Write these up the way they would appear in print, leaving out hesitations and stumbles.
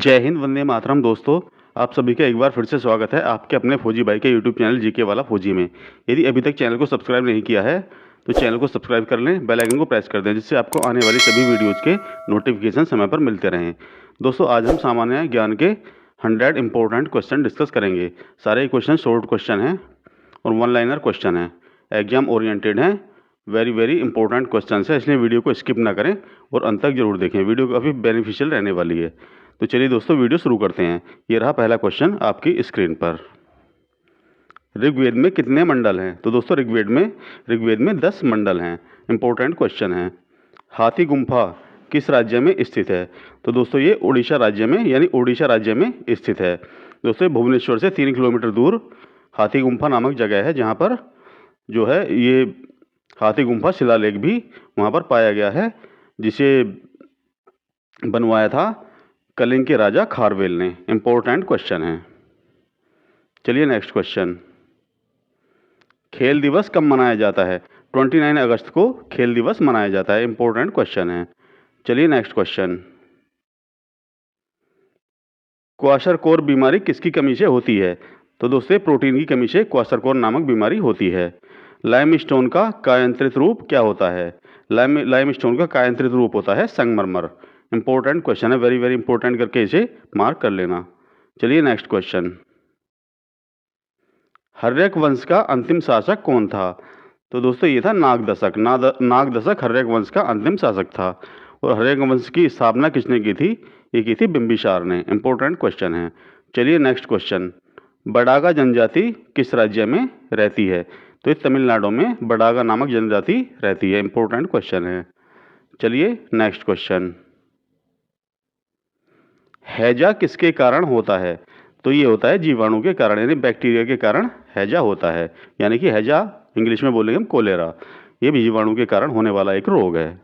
जय हिंद, वंदे मातरम दोस्तों। आप सभी का एक बार फिर से स्वागत है आपके अपने फौजी भाई के यूट्यूब चैनल जीके वाला फौजी में। यदि अभी तक चैनल को सब्सक्राइब नहीं किया है तो चैनल को सब्सक्राइब कर लें, बेल आइकन को प्रेस कर दें जिससे आपको आने वाली सभी वीडियोज़ के नोटिफिकेशन समय पर मिलते रहें। दोस्तों, आज हम सामान्य ज्ञान के 100 इंपॉर्टेंट क्वेश्चन डिस्कस करेंगे। सारे क्वेश्चन शॉर्ट क्वेश्चन हैं और वन लाइनर क्वेश्चन हैं, एग्जाम ओरिएंटेड हैं, वेरी इंपॉर्टेंट क्वेश्चन है, इसलिए वीडियो को स्किप ना करें और अंत तक जरूर देखें। वीडियो काफ़ी बेनिफिशियल रहने वाली है। तो चलिए दोस्तों, वीडियो शुरू करते हैं। ये रहा पहला क्वेश्चन आपकी स्क्रीन पर। ऋग्वेद में कितने मंडल हैं? तो दोस्तों, ऋग्वेद में 10 मंडल हैं। इंपॉर्टेंट क्वेश्चन है। हाथी गुम्फा किस राज्य में स्थित है? तो दोस्तों, ये उड़ीसा राज्य में स्थित है। दोस्तों, भुवनेश्वर से 3 किलोमीटर दूर हाथी गुम्फा नामक जगह है, जहाँ पर जो है ये हाथी गुम्फा शिलालेख भी वहाँ पर पाया गया है, जिसे बनवाया था कलिंग के राजा खारवेल ने। इंपॉर्टेंट क्वेश्चन है। चलिए नेक्स्ट क्वेश्चन। खेल दिवस कब मनाया जाता है? 29 अगस्त को खेल दिवस मनाया जाता है। इंपॉर्टेंट क्वेश्चन है। चलिए नेक्स्ट क्वेश्चन। क्वाशरकोर बीमारी किसकी कमी से होती है? तो दोस्तों, प्रोटीन की कमी से क्वाशरकोर नामक बीमारी होती है। लाइमस्टोन का कायांतरित रूप क्या होता है? लाइमस्टोन का कायांतरित रूप होता है संगमरमर। इंपॉर्टेंट क्वेश्चन है, वेरी इंपॉर्टेंट करके इसे मार्क कर लेना। चलिए नेक्स्ट क्वेश्चन। हर्यक वंश का अंतिम शासक कौन था? तो दोस्तों, ये था नागदशक। नागदशक हर्यक वंश का अंतिम शासक था। और हर्यक वंश की स्थापना किसने की थी? ये की थी बिंबिसार ने। इंपॉर्टेंट क्वेश्चन है। चलिए नेक्स्ट क्वेश्चन। बडागा जनजाति किस राज्य में रहती है? तो ये तमिलनाडु में बडागा नामक जनजाति रहती है। इंपॉर्टेंट क्वेश्चन है। चलिए नेक्स्ट क्वेश्चन। हैजा किसके कारण होता है? तो ये होता है जीवाणु के कारण, यानी बैक्टीरिया के कारण हैजा होता है। यानी कि हैजा इंग्लिश में बोलेंगे हम कोलेरा। ये भी जीवाणु के कारण होने वाला एक रोग है।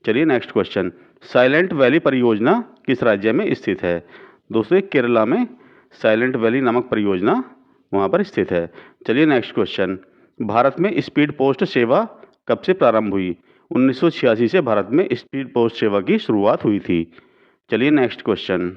चलिए नेक्स्ट क्वेश्चन। साइलेंट वैली परियोजना किस राज्य में स्थित है? दोस्तों, केरला में साइलेंट वैली नामक परियोजना वहाँ पर स्थित है। चलिए नेक्स्ट क्वेश्चन। भारत में स्पीड पोस्ट सेवा कब से प्रारंभ हुई? 1986 से भारत में स्पीड पोस्ट सेवा की शुरुआत हुई थी। चलिए नेक्स्ट क्वेश्चन।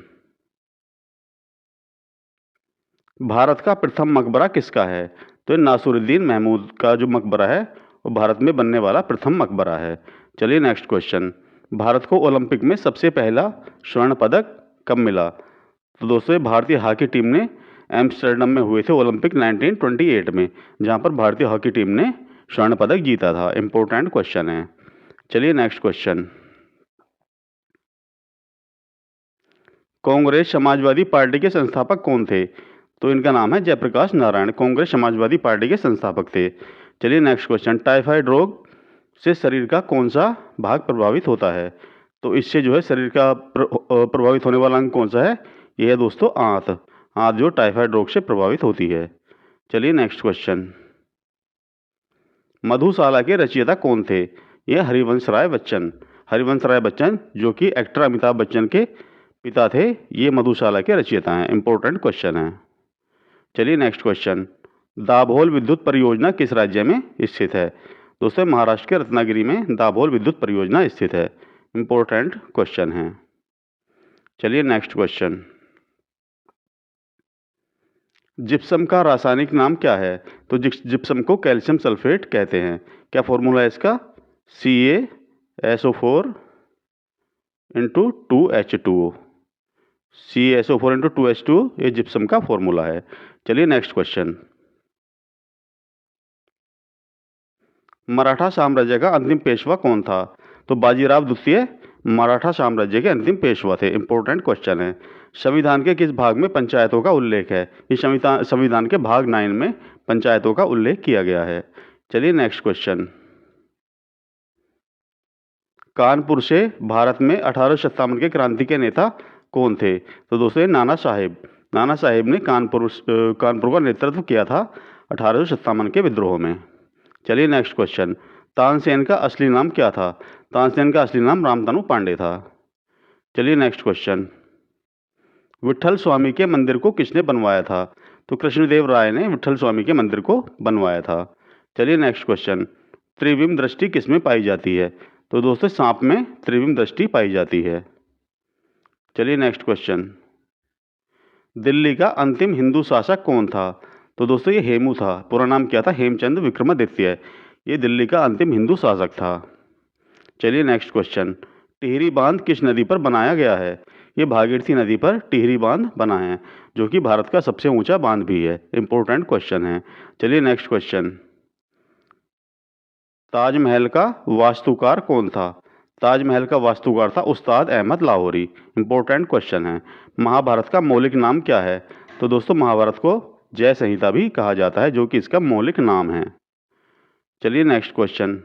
भारत का प्रथम मकबरा किसका है? तो ये नासिरुद्दीन महमूद का जो मकबरा है वो भारत में बनने वाला प्रथम मकबरा है। चलिए नेक्स्ट क्वेश्चन। भारत को ओलंपिक में सबसे पहला स्वर्ण पदक कब मिला? तो दोस्तों, भारतीय हॉकी टीम ने एम्स्टर्डम में हुए थे ओलंपिक 1928 में, जहाँ पर भारतीय हॉकी टीम ने स्वर्ण पदक जीता था। इंपॉर्टेंट क्वेश्चन है। चलिए next question. Congress Samajwadi party के संस्थापक कौन थे? तो इनका नाम है जयप्रकाश नारायण। कांग्रेस समाजवादी पार्टी के संस्थापक थे। चलिए नेक्स्ट क्वेश्चन। टाइफाइड रोग से शरीर का कौन सा भाग प्रभावित होता है? तो इससे जो है शरीर का प्रभावित होने वाला अंग कौन सा है? यह है दोस्तों आंत। आंत जो टाइफाइड रोग से प्रभावित होती है। चलिए नेक्स्ट क्वेश्चन। मधुशाला के रचयिता कौन थे? यह हरिवंश राय बच्चन। हरिवंश राय बच्चन जो कि एक्टर अमिताभ बच्चन के पिता थे, ये मधुशाला के रचयिता हैं। इंपॉर्टेंट क्वेश्चन है। चलिए नेक्स्ट क्वेश्चन। दाभोल विद्युत परियोजना किस राज्य में स्थित है? दोस्तों, महाराष्ट्र के रत्नागिरी में दाभोल विद्युत परियोजना स्थित है। इंपॉर्टेंट क्वेश्चन है। चलिए नेक्स्ट क्वेश्चन। जिप्सम का रासायनिक नाम क्या है? तो जिप्सम को कैल्शियम सल्फेट कहते हैं। क्या फॉर्मूला है इसका? CaSO4 into 2H2O। CaSO4 into 2H2O ये जिप्सम का फॉर्मूला है। चलिए नेक्स्ट क्वेश्चन। मराठा साम्राज्य का अंतिम पेशवा कौन था? तो बाजीराव द्वितीय मराठा साम्राज्य के अंतिम पेशवा थे। इंपॉर्टेंट क्वेश्चन है। संविधान के किस भाग में पंचायतों का उल्लेख है? इस संविधान के भाग 9 में पंचायतों का उल्लेख किया गया है। चलिए नेक्स्ट क्वेश्चन। कानपुर से भारत में 1857 के क्रांति के नेता कौन थे? तो दोस्तों, नाना साहेब ने कानपुर का नेतृत्व किया था 1857 के विद्रोह में। चलिए नेक्स्ट क्वेश्चन। तानसेन का असली नाम क्या था? तानसेन का असली नाम रामतनु पांडे था। चलिए नेक्स्ट क्वेश्चन। विट्ठल स्वामी के मंदिर को किसने बनवाया था? तो कृष्णदेव राय ने विट्ठल स्वामी के मंदिर को बनवाया था। चलिए नेक्स्ट क्वेश्चन। त्रिविम दृष्टि किस में पाई जाती है? तो दोस्तों, सांप में त्रिविम दृष्टि पाई जाती है। चलिए नेक्स्ट क्वेश्चन। दिल्ली का अंतिम हिंदू शासक कौन था? तो दोस्तों ये हेमू था। पूरा नाम क्या था? हेमचंद विक्रमादित्य। ये दिल्ली का अंतिम हिंदू शासक था। चलिए नेक्स्ट क्वेश्चन। टिहरी बांध किस नदी पर बनाया गया है? ये भागीरथी नदी पर टिहरी बांध बना है, जो कि भारत का सबसे ऊंचा बांध भी है। इंपॉर्टेंट क्वेश्चन है। चलिए नेक्स्ट क्वेश्चन। ताजमहल का वास्तुकार कौन था? ताजमहल का वास्तुकार था उस्ताद अहमद लाहौरी। इंपॉर्टेंट क्वेश्चन है। महाभारत का मौलिक नाम क्या है? तो दोस्तों महाभारत को जय संहिता भी कहा जाता है, जो कि इसका मौलिक नाम है। चलिए नेक्स्ट क्वेश्चन।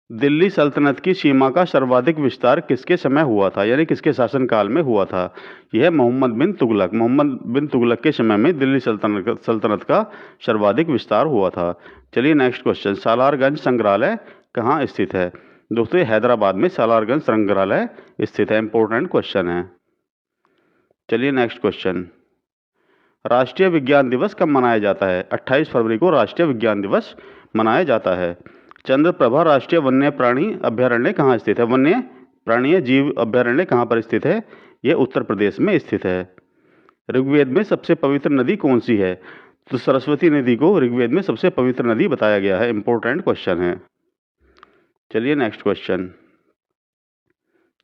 दिल्ली सल्तनत की सीमा का सर्वाधिक विस्तार किसके समय हुआ था, यानी किसके शासनकाल में हुआ था? यह मोहम्मद बिन तुगलक। मोहम्मद बिन तुगलक के समय में दिल्ली सल्तनत का सर्वाधिक विस्तार हुआ था। चलिए नेक्स्ट क्वेश्चन। सालारगंज संग्रहालय कहाँ स्थित है? दोस्तों ये हैदराबाद में सालारगंज संग्रहालय स्थित है। इंपॉर्टेंट क्वेश्चन है। चलिए नेक्स्ट क्वेश्चन। राष्ट्रीय विज्ञान दिवस कब मनाया जाता है? 28 फरवरी को राष्ट्रीय विज्ञान दिवस मनाया जाता है। चंद्रप्रभा राष्ट्रीय वन्य प्राणी अभ्यारण्य कहाँ स्थित है? वन्य प्राणी जीव अभ्यारण्य कहाँ पर स्थित है? यह उत्तर प्रदेश में स्थित है। ऋग्वेद में सबसे पवित्र नदी कौन सी है? तो सरस्वती नदी को ऋग्वेद में सबसे पवित्र नदी बताया गया है। इंपॉर्टेंट क्वेश्चन है। चलिए नेक्स्ट क्वेश्चन।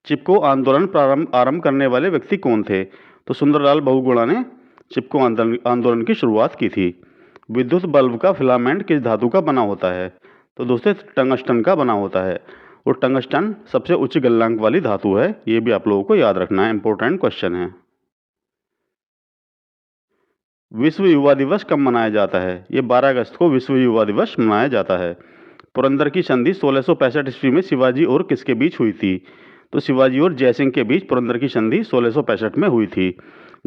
चिपको आंदोलन आरंभ करने वाले व्यक्ति कौन थे? तो सुंदरलाल बहुगुणा ने चिपको आंदोलन की शुरुआत की थी। विद्युत बल्ब का फिलामेंट किस धातु का बना होता है? तो दोस्तों टंगस्टन का बना होता है, और टंगस्टन सबसे उच्च गलनांक वाली धातु है। ये भी आप लोगों को याद रखना है। इंपॉर्टेंट क्वेश्चन है। विश्व युवा दिवस कब मनाया जाता है? ये 12 अगस्त को विश्व युवा दिवस मनाया जाता है। पुरंदर की संधि 1665 ईस्वी में शिवाजी और किसके बीच हुई थी? तो शिवाजी और जयसिंह के बीच पुरंदर की संधि 1665 में हुई थी।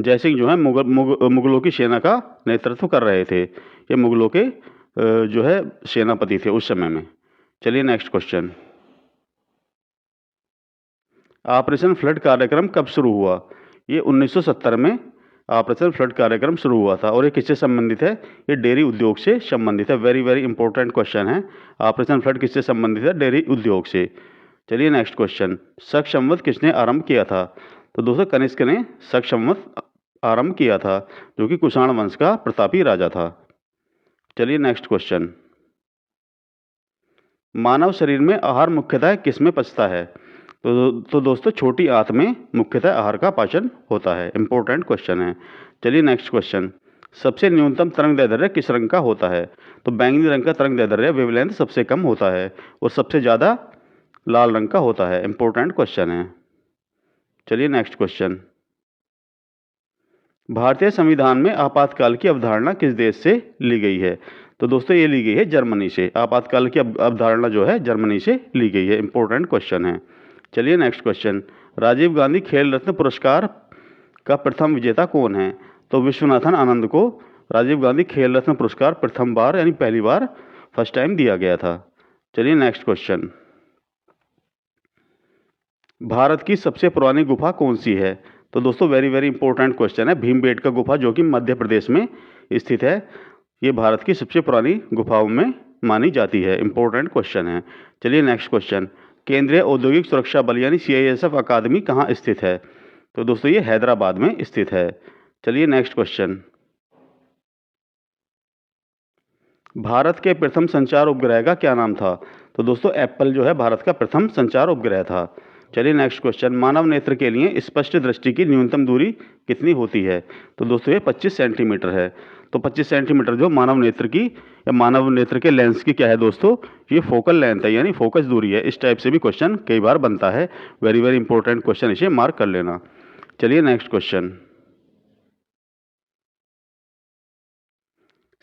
जयसिंह जो है मुगलों की सेना का नेतृत्व कर रहे थे। ये मुगलों के जो है सेनापति थे उस समय में। चलिए नेक्स्ट क्वेश्चन। ऑपरेशन फ्लड कार्यक्रम कब शुरू हुआ? ये 1970 में ऑपरेशन फ्लड कार्यक्रम शुरू हुआ था। और ये किससे संबंधित है? ये डेयरी उद्योग से संबंधित है। वेरी वेरी इंपॉर्टेंट क्वेश्चन है। ऑपरेशन फ्लड किससे संबंधित है? डेयरी उद्योग से। चलिए नेक्स्ट क्वेश्चन। शक संवत किसने आरंभ किया था? तो दोस्तों कनिष्क ने शक संवत आरंभ किया था, जो कि कुषाण वंश का प्रतापी राजा था। चलिए नेक्स्ट क्वेश्चन। मानव शरीर में आहार मुख्यतः किस में पचता है? तो दोस्तों छोटी आंत में मुख्यतः आहार का पाचन होता है। इंपॉर्टेंट क्वेश्चन है। चलिए नेक्स्ट क्वेश्चन। सबसे न्यूनतम तरंग दैर्ध्य किस रंग का होता है? तो बैंगनी रंग का तरंग दैर्ध्य वेवलेंथ सबसे कम होता है, और सबसे ज़्यादा लाल रंग का होता है। इंपॉर्टेंट क्वेश्चन है। चलिए नेक्स्ट क्वेश्चन। भारतीय संविधान में आपातकाल की अवधारणा किस देश से ली गई है? तो दोस्तों ये ली गई है जर्मनी से। आपातकाल की अवधारणा जो है जर्मनी से ली गई है। इंपॉर्टेंट क्वेश्चन है। चलिए नेक्स्ट क्वेश्चन। राजीव गांधी खेल रत्न पुरस्कार का प्रथम विजेता कौन है? तो विश्वनाथन आनंद को राजीव गांधी खेल रत्न पुरस्कार प्रथम बार यानी पहली बार फर्स्ट टाइम दिया गया था। चलिए नेक्स्ट क्वेश्चन। भारत की सबसे पुरानी गुफा कौन सी है? तो दोस्तों वेरी वेरी इंपॉर्टेंट क्वेश्चन है। भीमबेटका गुफा, जो कि मध्य प्रदेश में स्थित है। ये भारत की सबसे पुरानी गुफाओं में मानी जाती है। इंपॉर्टेंट क्वेश्चन है। चलिए नेक्स्ट क्वेश्चन। केंद्रीय औद्योगिक सुरक्षा बल यानी CISF अकादमी कहाँ स्थित है? तो दोस्तों ये हैदराबाद में स्थित है। चलिए नेक्स्ट क्वेश्चन। भारत के प्रथम संचार उपग्रह का क्या नाम था? तो दोस्तों एप्पल जो है भारत का प्रथम संचार उपग्रह था। चलिए नेक्स्ट क्वेश्चन। मानव नेत्र के लिए स्पष्ट दृष्टि की न्यूनतम दूरी कितनी होती है? तो दोस्तों ये 25 सेंटीमीटर है। तो 25 सेंटीमीटर जो मानव नेत्र की या मानव नेत्र के लेंस की क्या है दोस्तों? ये फोकल लेंथ है, यानी फोकस दूरी है। इस टाइप से भी क्वेश्चन कई बार बनता है। वेरी वेरी इंपॉर्टेंट क्वेश्चन, इसे मार्क कर लेना। चलिए नेक्स्ट क्वेश्चन।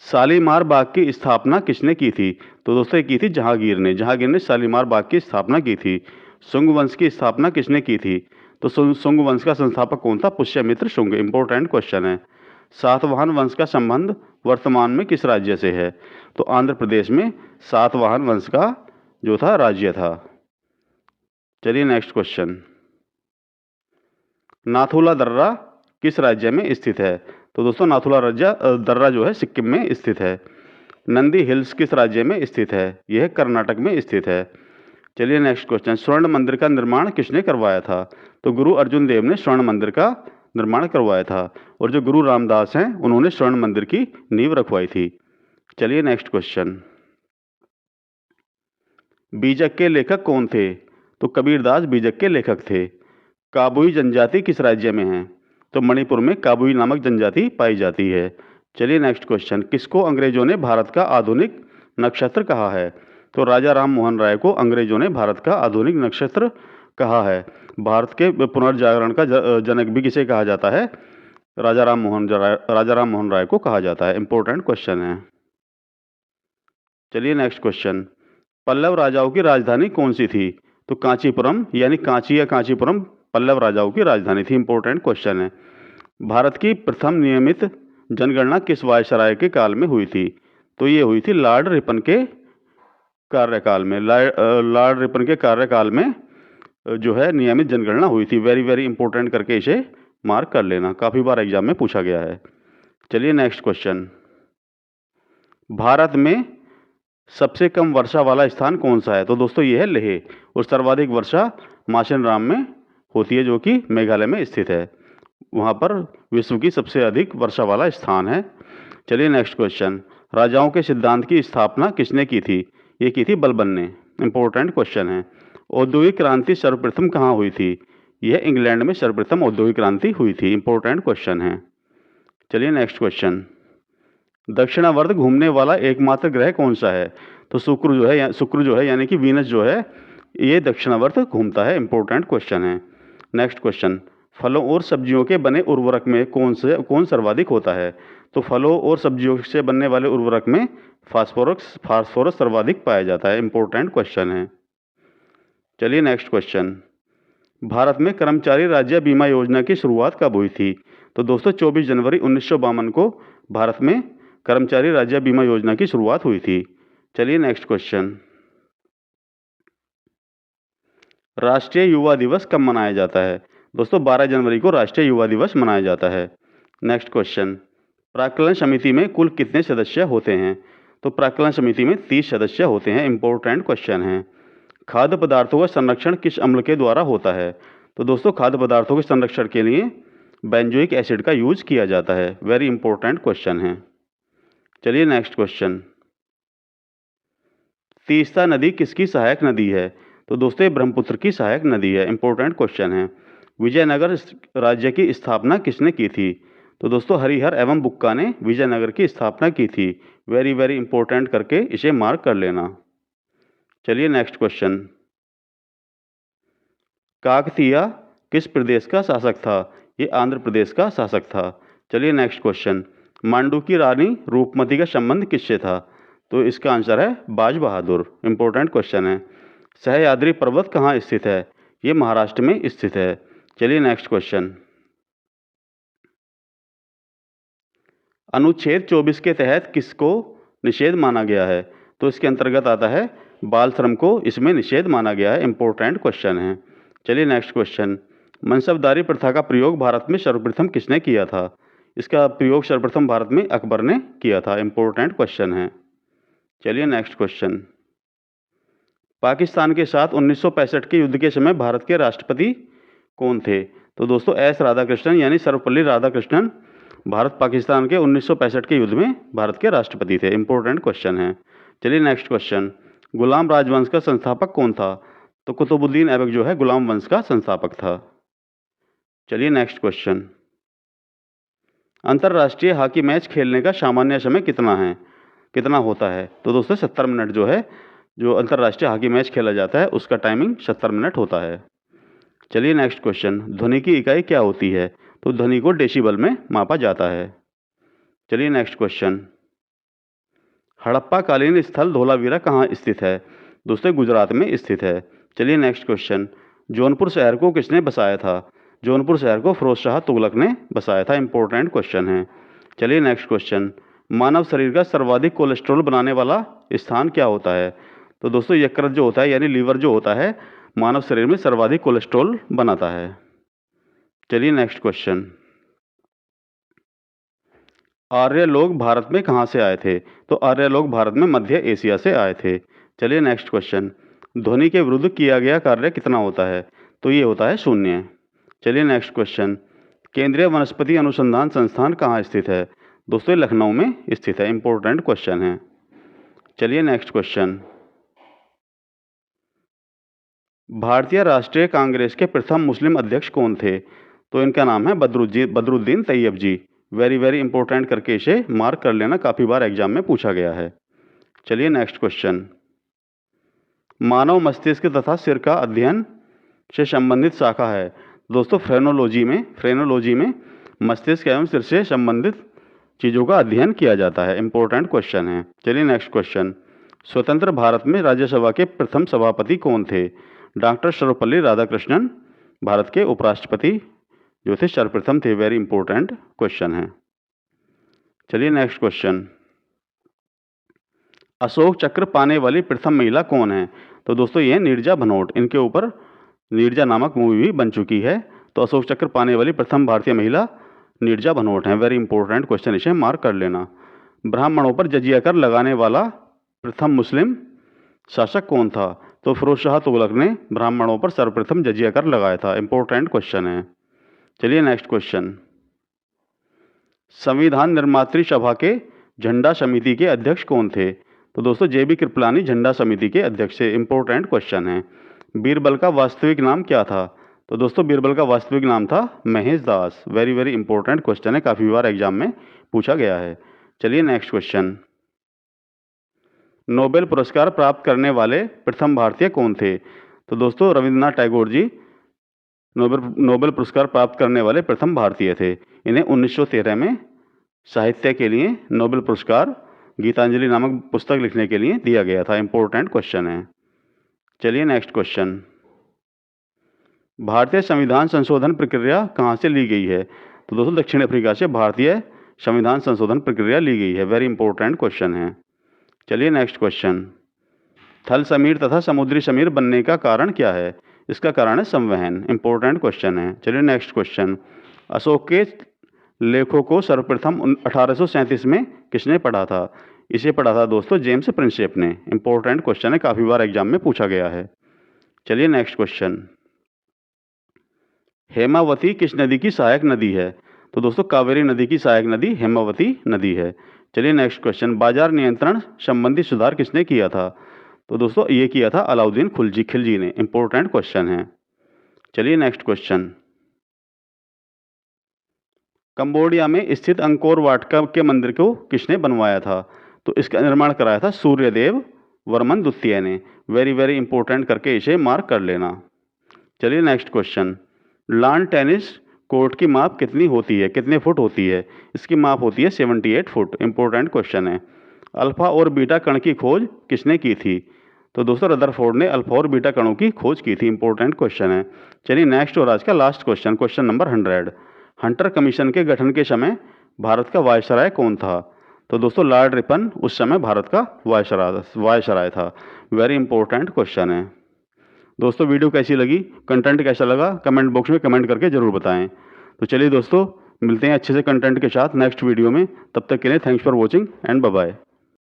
शालीमार बाग की स्थापना किसने की थी? तो दोस्तों ये की थी जहांगीर ने। जहांगीर ने शालीमार बाग की स्थापना की थी। शुंग वंश की स्थापना किसने की थी? तो शुंग वंश का संस्थापक कौन था? पुष्यमित्र शुंग। इंपॉर्टेंट क्वेश्चन है। सातवाहन वंश का संबंध वर्तमान में किस राज्य से है? तो आंध्र प्रदेश में सातवाहन वंश का जो था राज्य था। चलिए नेक्स्ट क्वेश्चन। नाथुला दर्रा किस राज्य में स्थित है? तो दोस्तों नाथुला दर्रा जो है सिक्किम में स्थित है। नंदी हिल्स किस राज्य में स्थित है? यह कर्नाटक में स्थित है। चलिए नेक्स्ट क्वेश्चन, स्वर्ण मंदिर का निर्माण किसने करवाया था? तो गुरु अर्जुन देव ने स्वर्ण मंदिर का निर्माण करवाया था, और जो गुरु रामदास हैं उन्होंने स्वर्ण मंदिर की नींव रखवाई थी। चलिए नेक्स्ट क्वेश्चन, बीजक के लेखक कौन थे? तो कबीरदास बीजक के लेखक थे। काबुई जनजाति किस राज्य में है? तो मणिपुर में काबुई नामक जनजाति पाई जाती है। चलिए नेक्स्ट क्वेश्चन, किसको अंग्रेजों ने भारत का आधुनिक नक्षत्र कहा है? तो राजा राम मोहन राय को अंग्रेजों ने भारत का आधुनिक नक्षत्र कहा है। भारत के पुनर्जागरण का जनक भी किसे कहा जाता है? राजा राम मोहन राय को कहा जाता है। इंपॉर्टेंट क्वेश्चन है। चलिए नेक्स्ट क्वेश्चन, पल्लव राजाओं की राजधानी कौन सी थी? तो कांचीपुरम, यानी कांची या कांचीपुरम पल्लव राजाओं की राजधानी थी। इंपॉर्टेंट क्वेश्चन है। भारत की प्रथम नियमित जनगणना किस वायसराय के काल में हुई थी? तो ये हुई थी लॉर्ड रिपन के कार्यकाल में। लॉर्ड रिपन के कार्यकाल में जो है नियमित जनगणना हुई थी। वेरी वेरी इंपॉर्टेंट करके इसे मार्क कर लेना, काफ़ी बार एग्जाम में पूछा गया है। चलिए नेक्स्ट क्वेश्चन, भारत में सबसे कम वर्षा वाला स्थान कौन सा है? तो दोस्तों ये है लेह, और सर्वाधिक वर्षा माशेनराम में होती है, जो कि मेघालय में स्थित है। वहाँ पर विश्व की सबसे अधिक वर्षा वाला स्थान है। चलिए नेक्स्ट क्वेश्चन, राजाओं के सिद्धांत की स्थापना किसने की थी? ये की थी बलबन ने। इंपॉर्टेंट क्वेश्चन है। औद्योगिक क्रांति सर्वप्रथम कहाँ हुई थी? यह इंग्लैंड में सर्वप्रथम औद्योगिक क्रांति हुई थी। इंपॉर्टेंट क्वेश्चन है। चलिए नेक्स्ट क्वेश्चन, दक्षिणावर्त घूमने वाला एकमात्र ग्रह कौन सा है? तो शुक्र जो है यानी कि वीनस जो है, ये दक्षिणावर्त घूमता है। इंपॉर्टेंट क्वेश्चन है। नेक्स्ट क्वेश्चन, फलों और सब्जियों के बने उर्वरक में कौन सर्वाधिक होता है? तो फलों और सब्जियों से बनने वाले उर्वरक में फास्फोरस सर्वाधिक पाया जाता है। इंपॉर्टेंट क्वेश्चन है। चलिए नेक्स्ट क्वेश्चन, भारत में कर्मचारी राज्य बीमा योजना की शुरुआत कब हुई थी? तो दोस्तों 24 जनवरी 1952 को भारत में कर्मचारी राज्य बीमा योजना की शुरुआत हुई थी। चलिए नेक्स्ट क्वेश्चन, राष्ट्रीय युवा दिवस कब मनाया जाता है? दोस्तों 12 जनवरी को राष्ट्रीय युवा दिवस मनाया जाता है। नेक्स्ट क्वेश्चन, प्राक्कलन समिति में कुल कितने सदस्य होते हैं? तो प्राक्कलन समिति में 30 सदस्य होते हैं। इंपॉर्टेंट क्वेश्चन है। खाद्य पदार्थों का संरक्षण किस अम्ल के द्वारा होता है? तो दोस्तों खाद्य पदार्थों के संरक्षण के लिए बेंजोइक एसिड का यूज किया जाता है। वेरी इंपॉर्टेंट क्वेश्चन है। चलिए नेक्स्ट क्वेश्चन, तीस्ता नदी किसकी सहायक नदी है? तो दोस्तों ये ब्रह्मपुत्र की सहायक नदी है। इंपॉर्टेंट क्वेश्चन है। विजयनगर राज्य की स्थापना किसने की थी? तो दोस्तों हरिहर एवं बुक्का ने विजयनगर की स्थापना की थी। वेरी वेरी इंपॉर्टेंट करके इसे मार्क कर लेना। चलिए नेक्स्ट क्वेश्चन, काकतीय किस प्रदेश का शासक था? ये आंध्र प्रदेश का शासक था। चलिए नेक्स्ट क्वेश्चन, मांडू की रानी रूपमती का संबंध किससे था? तो इसका आंसर है बाज बहादुर। इंपॉर्टेंट क्वेश्चन है। सह्याद्री पर्वत कहाँ स्थित है? ये महाराष्ट्र में स्थित है। चलिए नेक्स्ट क्वेश्चन, अनुच्छेद 24 के तहत किसको निषेध माना गया है? तो इसके अंतर्गत आता है बाल श्रम को, इसमें निषेध माना गया है। इंपॉर्टेंट क्वेश्चन है। चलिए नेक्स्ट क्वेश्चन, मनसबदारी प्रथा का प्रयोग भारत में सर्वप्रथम किसने किया था? इसका प्रयोग सर्वप्रथम भारत में अकबर ने किया था। इंपॉर्टेंट क्वेश्चन है। चलिए नेक्स्ट क्वेश्चन, पाकिस्तान के साथ 1965 के युद्ध के समय भारत के राष्ट्रपति कौन थे? तो दोस्तों एस राधाकृष्णन, यानी सर्वपल्ली राधाकृष्णन भारत पाकिस्तान के 1965 के युद्ध में भारत के राष्ट्रपति थे। इंपॉर्टेंट क्वेश्चन है। चलिए नेक्स्ट क्वेश्चन, गुलाम राजवंश का संस्थापक कौन था? तो कुतुबुद्दीन ऐबक जो है गुलाम वंश का संस्थापक था। चलिए नेक्स्ट क्वेश्चन, अंतर्राष्ट्रीय हॉकी मैच खेलने का सामान्य समय कितना होता है? तो दोस्तों 70 मिनट जो है, जो अंतर्राष्ट्रीय हॉकी मैच खेला जाता है उसका टाइमिंग 70 मिनट होता है। चलिए नेक्स्ट क्वेश्चन, ध्वनि की इकाई क्या होती है? तो ध्वनि को डेसिबल में मापा जाता है। चलिए नेक्स्ट क्वेश्चन, हड़प्पा कालीन स्थल धोलावीरा कहाँ स्थित है? दोस्तों गुजरात में स्थित है। चलिए नेक्स्ट क्वेश्चन, जौनपुर शहर को किसने बसाया था? जौनपुर शहर को फिरोज शाह तुगलक ने बसाया था। इंपॉर्टेंट क्वेश्चन है। चलिए नेक्स्ट क्वेश्चन, मानव शरीर का सर्वाधिक कोलेस्ट्रॉल बनाने वाला स्थान क्या होता है? तो दोस्तों यकृत जो होता है, यानी लीवर जो होता है, मानव शरीर में सर्वाधिक कोलेस्ट्रॉल बनाता है। चलिए नेक्स्ट क्वेश्चन, आर्य लोग भारत में कहाँ से आए थे? तो आर्य लोग भारत में मध्य एशिया से आए थे। चलिए नेक्स्ट क्वेश्चन, ध्वनि के विरुद्ध किया गया कार्य कितना होता है? तो ये होता है 0। चलिए नेक्स्ट क्वेश्चन। केंद्रीय वनस्पति अनुसंधान संस्थान कहाँ स्थित है? दोस्तों ये लखनऊ में स्थित है। इंपॉर्टेंट क्वेश्चन है। चलिए नेक्स्ट क्वेश्चन। भारतीय राष्ट्रीय कांग्रेस के प्रथम मुस्लिम अध्यक्ष कौन थे? तो इनका नाम है बदरुद्दीन तैयब जी। वेरी वेरी इंपॉर्टेंट करके इसे मार्क कर लेना, काफ़ी बार एग्जाम में पूछा गया है। चलिए नेक्स्ट क्वेश्चन। मानव मस्तिष्क तथा सिर का अध्ययन से संबंधित शाखा है। दोस्तों फ्रेनोलॉजी में मस्तिष्क एवं सिर से संबंधित चीज़ों का अध्ययन किया जाता है। इंपॉर्टेंट क्वेश्चन है। चलिए नेक्स्ट क्वेश्चन। स्वतंत्र भारत में राज्यसभा के प्रथम सभापति कौन थे? डॉक्टर सर्वपल्ली राधाकृष्णन भारत के उपराष्ट्रपति जो थे सर्वप्रथम थे। वेरी इंपॉर्टेंट क्वेश्चन है। चलिए नेक्स्ट क्वेश्चन। अशोक चक्र पाने वाली प्रथम महिला कौन है? तो दोस्तों ये नीरजा भनोट। इनके ऊपर नीरजा नामक मूवी भी बन चुकी है। तो अशोक चक्र पाने वाली प्रथम भारतीय महिला नीरजा भनोट हैं। वेरी इंपॉर्टेंट क्वेश्चन, इसे मार्क कर लेना। ब्राह्मणों पर जजिया कर लगाने वाला प्रथम मुस्लिम शासक कौन था? तो फिरोज शाह तुगलक ने ब्राह्मणों पर सर्वप्रथम जजिया कर लगाया था। इंपॉर्टेंट क्वेश्चन है। चलिए नेक्स्ट क्वेश्चन। संविधान निर्मात्री सभा के झंडा समिति के अध्यक्ष कौन थे? तो दोस्तों JB कृपलानी झंडा समिति के अध्यक्ष है। इंपॉर्टेंट क्वेश्चन है। बीरबल का वास्तविक नाम क्या था? तो दोस्तों बीरबल का वास्तविक नाम था महेश दास। वेरी वेरी इंपॉर्टेंट क्वेश्चन है, काफ़ी बार एग्जाम में पूछा गया है। चलिए नेक्स्ट क्वेश्चन। नोबेल पुरस्कार प्राप्त करने वाले प्रथम भारतीय कौन थे? तो दोस्तों रविंद्रनाथ टैगोर जी नोबेल पुरस्कार प्राप्त करने वाले प्रथम भारतीय थे। इन्हें 1913 में साहित्य के लिए नोबेल पुरस्कार गीतांजलि नामक पुस्तक लिखने के लिए दिया गया था। इंपॉर्टेंट क्वेश्चन है। चलिए नेक्स्ट क्वेश्चन। भारतीय संविधान संशोधन प्रक्रिया कहाँ से ली गई है? तो दोस्तों दक्षिण अफ्रीका से भारतीय संविधान संशोधन प्रक्रिया ली गई है। वेरी इंपॉर्टेंट क्वेश्चन है। चलिए नेक्स्ट क्वेश्चन। थल समीर तथा समुद्री समीर बनने का कारण क्या है? इसका कारण है संवहन। इंपॉर्टेंट क्वेश्चन है। चलिए नेक्स्ट क्वेश्चन। अशोक के लेखों को सर्वप्रथम 1837 में किसने पढ़ा था? इसे पढ़ा था दोस्तों जेम्स प्रिंसेप ने। इंपॉर्टेंट क्वेश्चन है, काफ़ी बार एग्जाम में पूछा गया है। चलिए नेक्स्ट क्वेश्चन। हेमावती किस नदी की सहायक नदी है? तो दोस्तों कावेरी नदी की सहायक नदी हेमावती नदी है। चलिए नेक्स्ट क्वेश्चन। बाजार नियंत्रण संबंधी सुधार किसने किया था? तो दोस्तों ये किया था अलाउद्दीन खिलजी ने। इंपॉर्टेंट क्वेश्चन है। चलिए नेक्स्ट क्वेश्चन। कंबोडिया में स्थित अंकोर वाट के मंदिर को किसने बनवाया था? तो इसका निर्माण कराया था सूर्यदेव वर्मन द्वितीय ने। वेरी वेरी इंपॉर्टेंट करके इसे मार्क कर लेना। चलिए next question. Lawn tennis court की माप कितनी होती है, कितने फुट होती है? इसकी माप होती है 78 फुट। इंपॉर्टेंट क्वेश्चन है। अल्फा और बीटा कण की खोज किसने की थी? तो दोस्तों रदरफोर्ड ने अल्फा और बीटा कणों की खोज की थी। इंपॉर्टेंट क्वेश्चन है। चलिए नेक्स्ट और आज का last question, question number 100। Hunter commission के गठन के समय भारत का वायसराय कौन था? तो दोस्तों लॉर्ड रिपन उस समय भारत का वायसराय था। वेरी इंपॉर्टेंट क्वेश्चन है। दोस्तों वीडियो कैसी लगी, कंटेंट कैसा लगा, कमेंट बॉक्स में कमेंट करके ज़रूर बताएं। तो चलिए दोस्तों मिलते हैं अच्छे से कंटेंट के साथ नेक्स्ट वीडियो में। तब तक के लिए thanks for watching and bye bye.